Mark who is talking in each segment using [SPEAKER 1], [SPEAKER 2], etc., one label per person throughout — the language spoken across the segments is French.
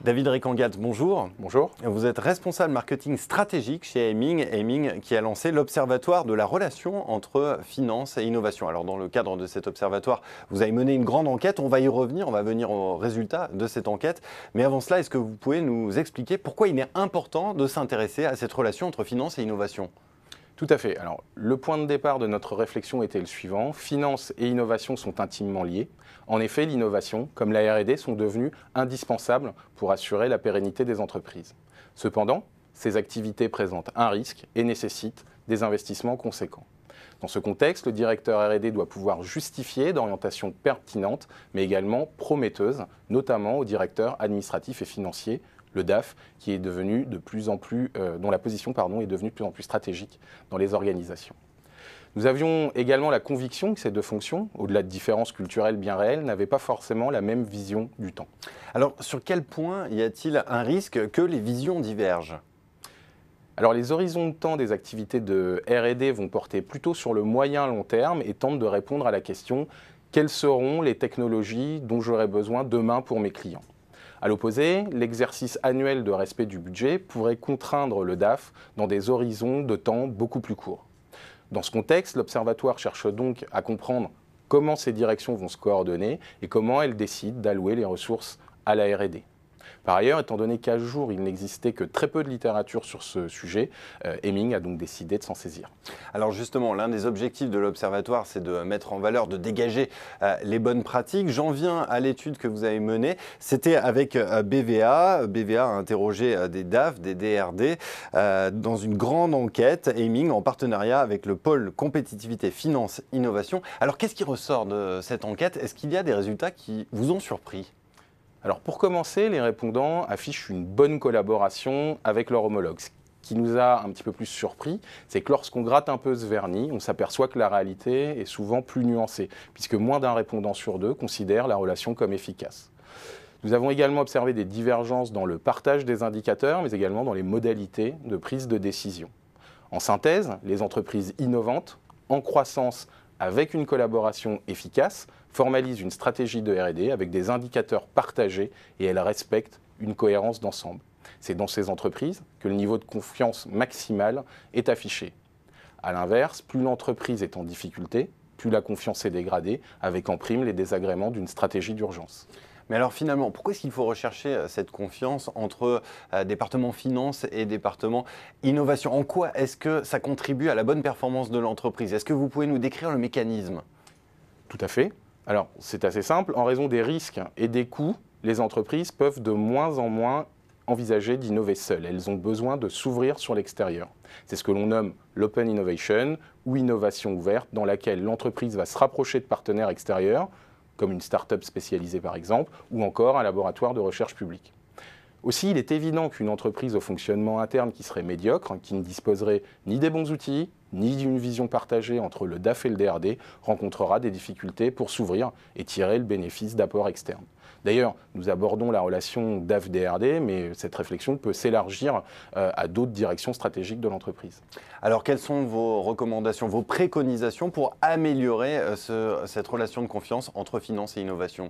[SPEAKER 1] David Recangat, bonjour.
[SPEAKER 2] Bonjour.
[SPEAKER 1] Vous êtes responsable marketing stratégique chez Aiming qui a lancé l'Observatoire de la relation entre finance et innovation. Alors dans le cadre de cet observatoire, vous avez mené une grande enquête, on va y revenir, on va venir aux résultats de cette enquête. Mais avant cela, est-ce que vous pouvez nous expliquer pourquoi il est important de s'intéresser à cette relation entre finance et innovation ?
[SPEAKER 2] Tout à fait. Alors, le point de départ de notre réflexion était le suivant. Finance et innovation sont intimement liés. En effet, l'innovation, comme la R&D, sont devenues indispensables pour assurer la pérennité des entreprises. Cependant, ces activités présentent un risque et nécessitent des investissements conséquents. Dans ce contexte, le directeur R&D doit pouvoir justifier d'orientations pertinentes, mais également prometteuses, notamment au directeur administratif et financier, le DAF, qui est devenu dont la position est devenue de plus en plus stratégique dans les organisations. Nous avions également la conviction que ces deux fonctions, au-delà de différences culturelles bien réelles, n'avaient pas forcément la même vision du temps.
[SPEAKER 1] Alors, sur quel point y a-t-il un risque que les visions divergent ?
[SPEAKER 2] Alors, les horizons de temps des activités de R&D vont porter plutôt sur le moyen-long terme et tentent de répondre à la question « Quelles seront les technologies dont j'aurai besoin demain pour mes clients ?» À l'opposé, l'exercice annuel de respect du budget pourrait contraindre le DAF dans des horizons de temps beaucoup plus courts. Dans ce contexte, l'Observatoire cherche donc à comprendre comment ces directions vont se coordonner et comment elles décident d'allouer les ressources à la R&D. Par ailleurs, étant donné qu'à ce jour, il n'existait que très peu de littérature sur ce sujet, Aiming a donc décidé de s'en saisir.
[SPEAKER 1] Alors justement, l'un des objectifs de l'Observatoire, c'est de mettre en valeur, de dégager les bonnes pratiques. J'en viens à l'étude que vous avez menée. C'était avec BVA. BVA a interrogé des DAF, des DRD, dans une grande enquête, Aiming, en partenariat avec le pôle compétitivité, finance, innovation. Alors qu'est-ce qui ressort de cette enquête ? Est-ce qu'il y a des résultats qui vous ont surpris ?
[SPEAKER 2] Alors pour commencer, les répondants affichent une bonne collaboration avec leurs homologues. Ce qui nous a un petit peu plus surpris, c'est que lorsqu'on gratte un peu ce vernis, on s'aperçoit que la réalité est souvent plus nuancée, puisque moins d'un répondant sur deux considère la relation comme efficace. Nous avons également observé des divergences dans le partage des indicateurs, mais également dans les modalités de prise de décision. En synthèse, les entreprises innovantes, en croissance avec une collaboration efficace, formalisent une stratégie de R&D avec des indicateurs partagés et elles respectent une cohérence d'ensemble. C'est dans ces entreprises que le niveau de confiance maximal est affiché. A l'inverse, plus l'entreprise est en difficulté, plus la confiance est dégradée, avec en prime les désagréments d'une stratégie d'urgence.
[SPEAKER 1] Mais alors finalement, pourquoi est-ce qu'il faut rechercher cette confiance entre département finance et département innovation ? En quoi est-ce que ça contribue à la bonne performance de l'entreprise ? Est-ce que vous pouvez nous décrire le mécanisme ?
[SPEAKER 2] Tout à fait. Alors, c'est assez simple. En raison des risques et des coûts, les entreprises peuvent de moins en moins envisager d'innover seules. Elles ont besoin de s'ouvrir sur l'extérieur. C'est ce que l'on nomme l'open innovation ou innovation ouverte, dans laquelle l'entreprise va se rapprocher de partenaires extérieurs, comme une start-up spécialisée par exemple, ou encore un laboratoire de recherche publique. Aussi, il est évident qu'une entreprise au fonctionnement interne qui serait médiocre, qui ne disposerait ni des bons outils, ni d'une vision partagée entre le DAF et le DRD, rencontrera des difficultés pour s'ouvrir et tirer le bénéfice d'apports externes. D'ailleurs, nous abordons la relation DAF-DRD, mais cette réflexion peut s'élargir à d'autres directions stratégiques de l'entreprise.
[SPEAKER 1] Alors, quelles sont vos recommandations, vos préconisations pour améliorer cette relation de confiance entre finance et innovation ?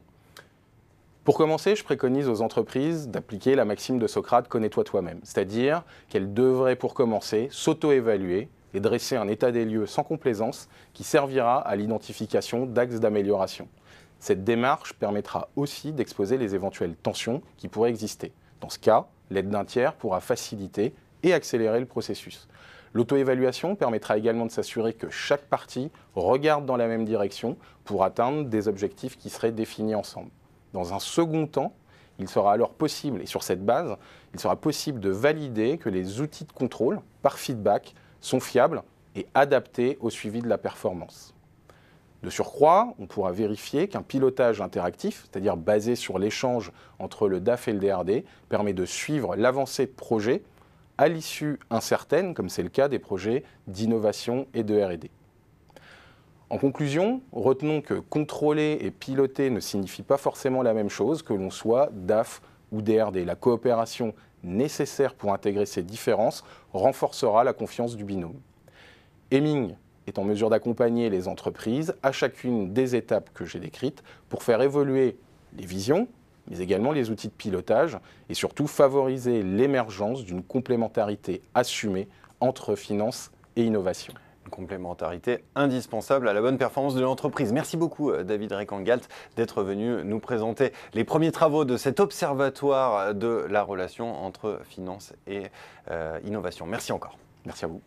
[SPEAKER 2] Pour commencer, je préconise aux entreprises d'appliquer la maxime de Socrate « connais-toi toi-même », c'est-à-dire qu'elles devraient, pour commencer, s'auto-évaluer et dresser un état des lieux sans complaisance qui servira à l'identification d'axes d'amélioration. Cette démarche permettra aussi d'exposer les éventuelles tensions qui pourraient exister. Dans ce cas, l'aide d'un tiers pourra faciliter et accélérer le processus. L'auto-évaluation permettra également de s'assurer que chaque partie regarde dans la même direction pour atteindre des objectifs qui seraient définis ensemble. Dans un second temps, il sera alors possible, et sur cette base, il sera possible de valider que les outils de contrôle, par feedback, sont fiables et adaptés au suivi de la performance. De surcroît, on pourra vérifier qu'un pilotage interactif, c'est-à-dire basé sur l'échange entre le DAF et le DRD, permet de suivre l'avancée de projets à l'issue incertaine, comme c'est le cas des projets d'innovation et de R&D. En conclusion, retenons que contrôler et piloter ne signifie pas forcément la même chose que l'on soit DAF ou DRD. La coopération nécessaires pour intégrer ces différences renforcera la confiance du binôme. Hemming est en mesure d'accompagner les entreprises à chacune des étapes que j'ai décrites pour faire évoluer les visions, mais également les outils de pilotage et surtout favoriser l'émergence d'une complémentarité assumée entre finance et innovation.
[SPEAKER 1] Une complémentarité indispensable à la bonne performance de l'entreprise. Merci beaucoup David Recangalt d'être venu nous présenter les premiers travaux de cet observatoire de la relation entre finance et innovation. Merci encore.
[SPEAKER 2] Merci à vous.